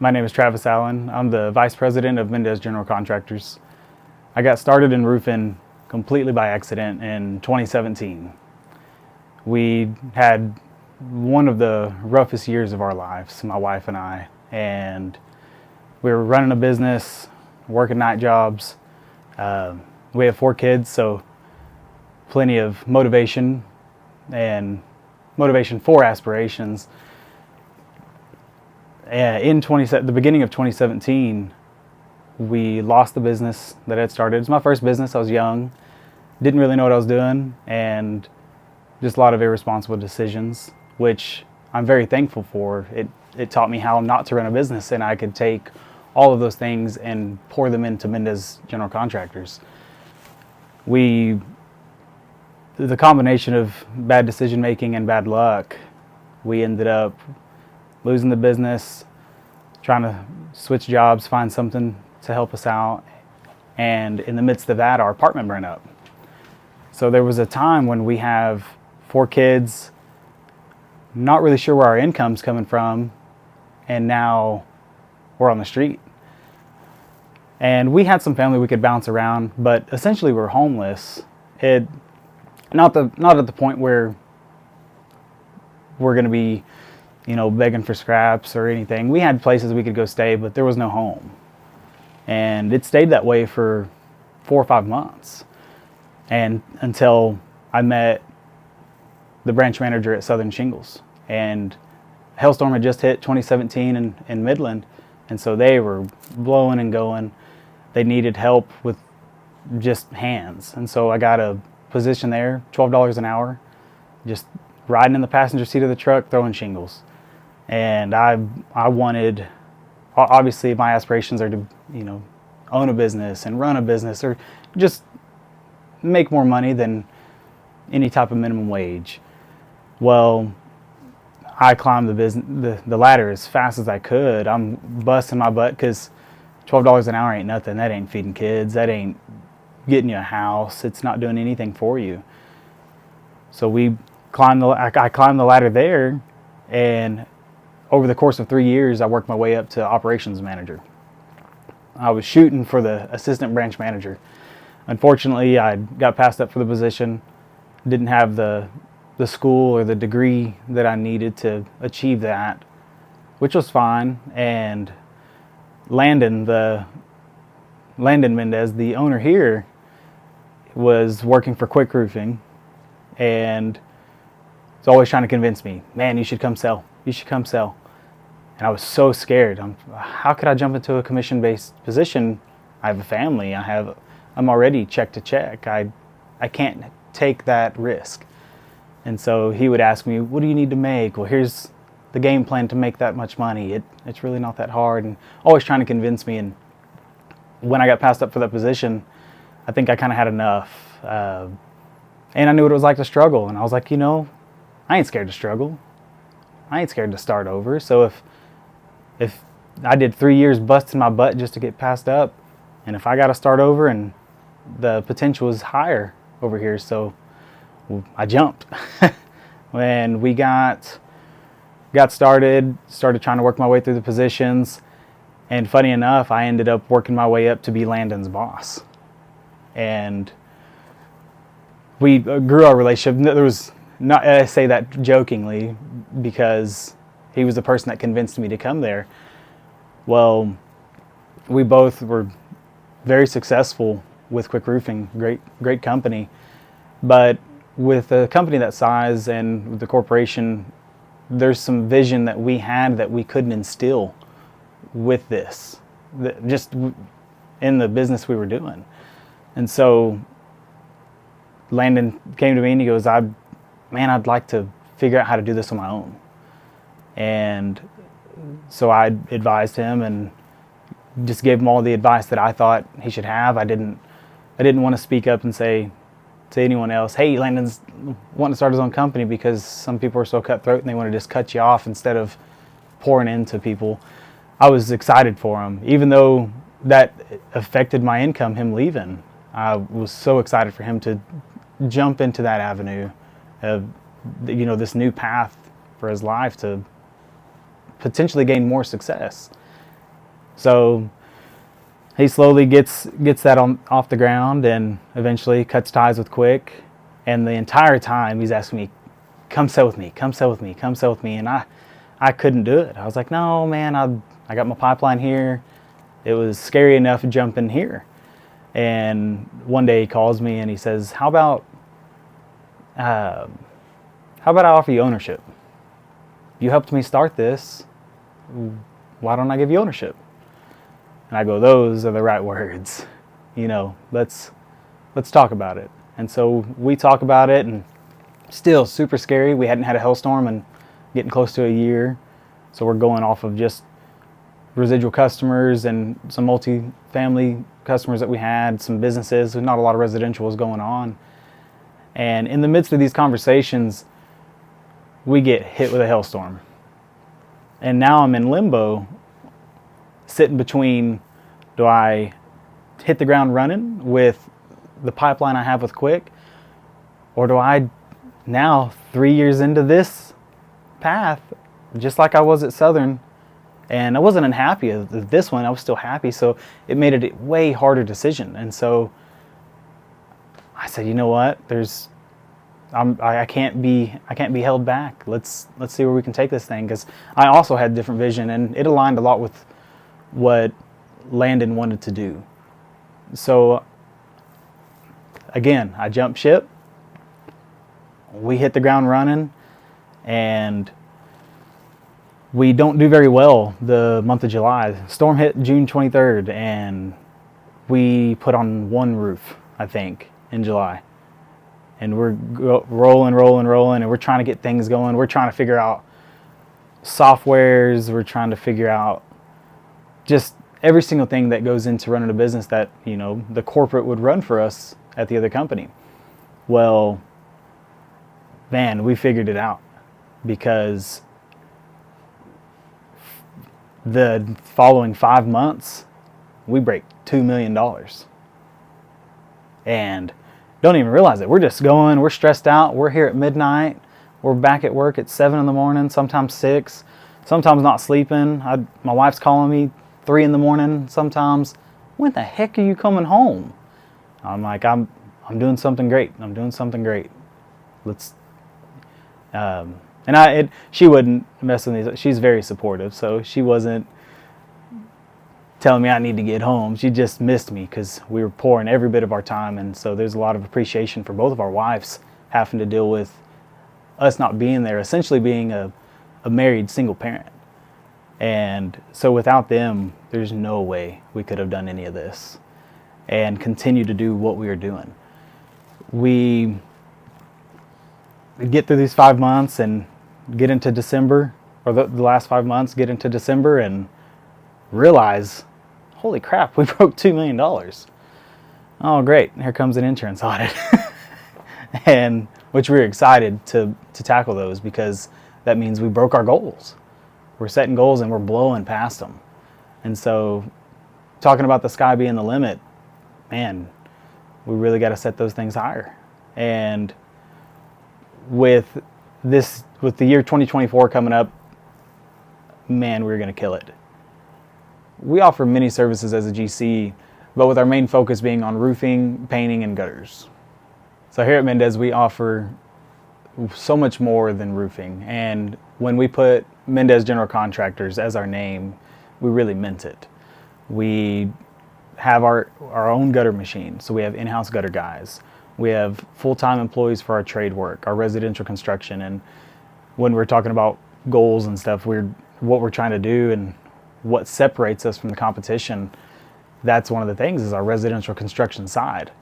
My name is Travis Allen. I'm the Vice President of Mendez General Contractors. I got started in roofing completely by accident in 2017. We had one of the roughest years of our lives, my wife and I, and we were running a business, working night jobs. We have 4 kids, so plenty of motivation and motivation for aspirations. In the beginning of 2017, we lost the business that I had started. It was my first business. I was young, didn't really know what I was doing, and just a lot of irresponsible decisions, which I'm very thankful for. It taught me how not to run a business, and I could take all of those things and pour them into Mendez General Contractors. The combination of bad decision making and bad luck, we ended up losing the business, trying to switch jobs, find something to help us out. And in the midst of that, our apartment burned up. So there was a time when we have 4 kids, not really sure where our income's coming from, and now we're on the street. And we had some family we could bounce around, but essentially we're homeless. Not at the point where we're going to be, begging for scraps or anything. We had places we could go stay, but there was no home. And it stayed that way for 4 or 5 months. And until I met the branch manager at Southern Shingles. And hailstorm had just hit 2017 in Midland. And so they were blowing and going. They needed help with just hands. And so I got a position there, $12 an hour, just riding in the passenger seat of the truck, throwing shingles. And I wanted, obviously my aspirations are to, own a business and run a business or just make more money than any type of minimum wage. Well, I climbed the ladder as fast as I could. I'm busting my butt because $12 an hour ain't nothing. That ain't feeding kids. That ain't getting you a house. It's not doing anything for you. So I climbed the ladder there, and over the course of 3 years, I worked my way up to operations manager. I was shooting for the assistant branch manager. Unfortunately, I got passed up for the position. Didn't have the school or the degree that I needed to achieve that, which was fine. And Landon Mendez, the owner here, was working for Quick Roofing, and was always trying to convince me, man, you should come sell. You should come sell. And I was so scared. How could I jump into a commission-based position? I have a family. I'm already check to check. I can't take that risk. And so he would ask me, what do you need to make? Well, here's the game plan to make that much money. It's really not that hard. And always trying to convince me. And when I got passed up for that position, I think I kind of had enough. And I knew what it was like to struggle. And I was like, I ain't scared to struggle. I ain't scared to start over. So if I did 3 years busting my butt just to get passed up, and if I got to start over, and the potential is higher over here, so I jumped. When we got started trying to work my way through the positions, and funny enough, I ended up working my way up to be Landon's boss. And we grew our relationship. There was not, I say that jokingly because he was the person that convinced me to come there. Well, we both were very successful with Quick Roofing, great company. But with a company that size and with the corporation, there's some vision that we had that we couldn't instill with this, just in the business we were doing. And so Landon came to me and he goes, I'd like to figure out how to do this on my own. And so I advised him and just gave him all the advice that I thought he should have. I didn't want to speak up and say to anyone else, hey, Landon's wanting to start his own company, because some people are so cutthroat and they want to just cut you off instead of pouring into people. I was excited for him, even though that affected my income, him leaving. I was so excited for him to jump into that avenue of, this new path for his life to potentially gain more success. So he slowly gets that off the ground, and eventually cuts ties with Quick. And the entire time he's asking me, come sell with me, come sell with me, come sell with me. And I couldn't do it. I was like, no, man, I got my pipeline here. It was scary enough to jump in here. And one day he calls me and he says, how about I offer you ownership? You helped me start this. Why don't I give you ownership? And I go, those are the right words. Let's talk about it. And so we talk about it, and still super scary. We hadn't had a hailstorm in getting close to a year. So we're going off of just residual customers and some multi-family customers that we had, some businesses. Not a lot of residential was going on. And in the midst of these conversations, we get hit with a hailstorm. And now I'm in limbo, sitting between, do I hit the ground running with the pipeline I have with Quick, or do I now, 3 years into this path, just like I was at Southern, and I wasn't unhappy with this one, I was still happy, so it made it a way harder decision. And so I said, you know what, I can't be held back. Let's see where we can take this thing, because I also had different vision, and it aligned a lot with what Landon wanted to do. So again, I jumped ship. We hit the ground running, and we don't do very well the month of July. Storm hit June 23rd, and we put on one roof, I think, in July. And we're rolling, and we're trying to get things going. We're trying to figure out softwares. We're trying to figure out just every single thing that goes into running a business that, the corporate would run for us at the other company. Well, man, we figured it out, because the following 5 months, we break $2 million. And don't even realize it. We're just going, we're stressed out. We're here at midnight. We're back at work at 7 in the morning, sometimes 6, sometimes not sleeping. My wife's calling me 3 in the morning sometimes. When the heck are you coming home? I'm like, I'm doing something great. I'm doing something great. She wouldn't mess with me. She's very supportive, so she wasn't telling me I need to get home. She just missed me because we were pouring every bit of our time, and so there's a lot of appreciation for both of our wives having to deal with us not being there, essentially being a married single parent. And so without them, there's no way we could have done any of this and continue to do what we were doing. We get through these 5 months and get into December, or the last 5 months, get into December and realize, holy crap, we broke $2 million. Oh, great. Here comes an insurance audit. And which we're excited to tackle those, because that means we broke our goals. We're setting goals and we're blowing past them. And so talking about the sky being the limit, man, we really got to set those things higher. And with the year 2024 coming up, man, we're going to kill it. We offer many services as a GC, but with our main focus being on roofing, painting, and gutters. So here at Mendez, we offer so much more than roofing. And when we put Mendez General Contractors as our name, we really meant it. We have our own gutter machine, so we have in-house gutter guys. We have full-time employees for our trade work, our residential construction, and when we're talking about goals and stuff, what we're trying to do and what separates us from the competition, that's one of the things, is our residential construction side.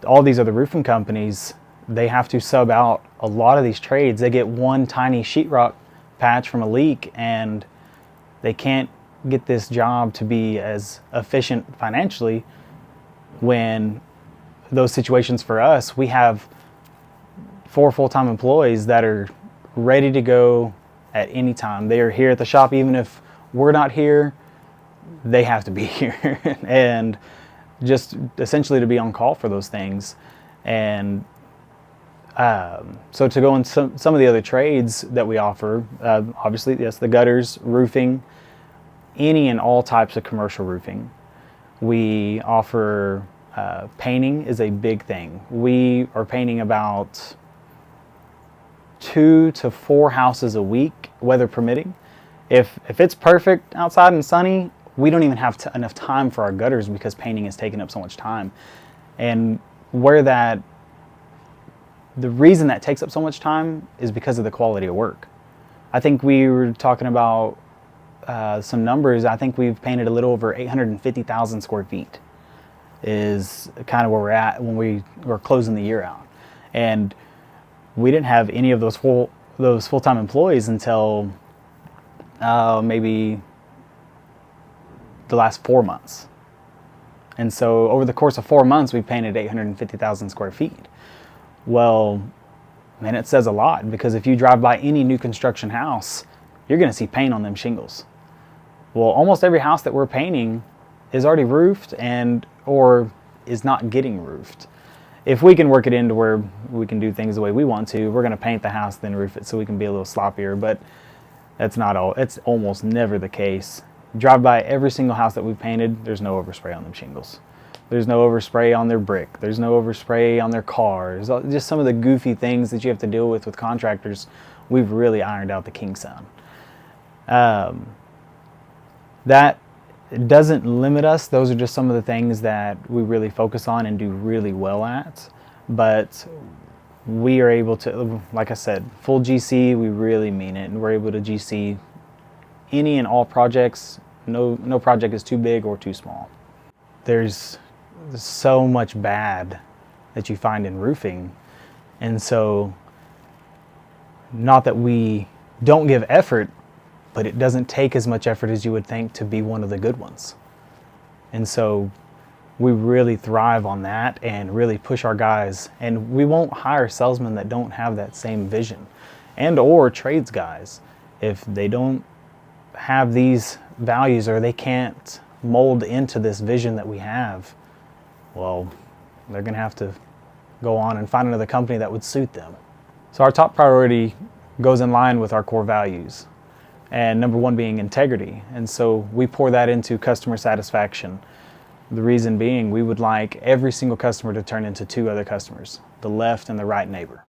All these other roofing companies, they have to sub out a lot of these trades. They get one tiny sheetrock patch from a leak, and they can't get this job to be as efficient financially. When those situations for us, we have 4 full-time employees that are ready to go at any time. They are here at the shop. Even if we're not here, they have to be here. And just essentially to be on call for those things. And so to go in some of the other trades that we offer, obviously, yes, the gutters, roofing, any and all types of commercial roofing. We offer painting is a big thing. We are painting about 2 to 4 houses a week, weather permitting. If it's perfect outside and sunny, we don't even have enough time for our gutters because painting is taking up so much time. And the reason that takes up so much time is because of the quality of work. I think we were talking about some numbers. I think we've painted a little over 850,000 square feet is kind of where we're at when we were closing the year out. And we didn't have any of those full-time employees until maybe the last 4 months. And so over the course of 4 months, we painted 850,000 square feet. Well, man, it says a lot, because if you drive by any new construction house, you're going to see paint on them shingles. Well, almost every house that we're painting is already roofed or is not getting roofed. If we can work it into where we can do things the way we want to, we're going to paint the house, then roof it so we can be a little sloppier, but it's almost never the case. Drive by every single house that we've painted, there's no overspray on them shingles. There's no overspray on their brick. There's no overspray on their cars. Just some of the goofy things that you have to deal with contractors, we've really ironed out the kinks on. That doesn't limit us. Those are just some of the things that we really focus on and do really well at. But we are able to, like I said, full GC, we really mean it. And we're able to GC any and all projects. No project is too big or too small. There's so much bad that you find in roofing. And so, not that we don't give effort, but it doesn't take as much effort as you would think to be one of the good ones. And so we really thrive on that and really push our guys. And we won't hire salesmen that don't have that same vision, and or trades guys. If they don't have these values or they can't mold into this vision that we have, well, they're going to have to go on and find another company that would suit them. So our top priority goes in line with our core values, and number one being integrity. And so we pour that into customer satisfaction. The reason being, we would like every single customer to turn into 2 other customers, the left and the right neighbor.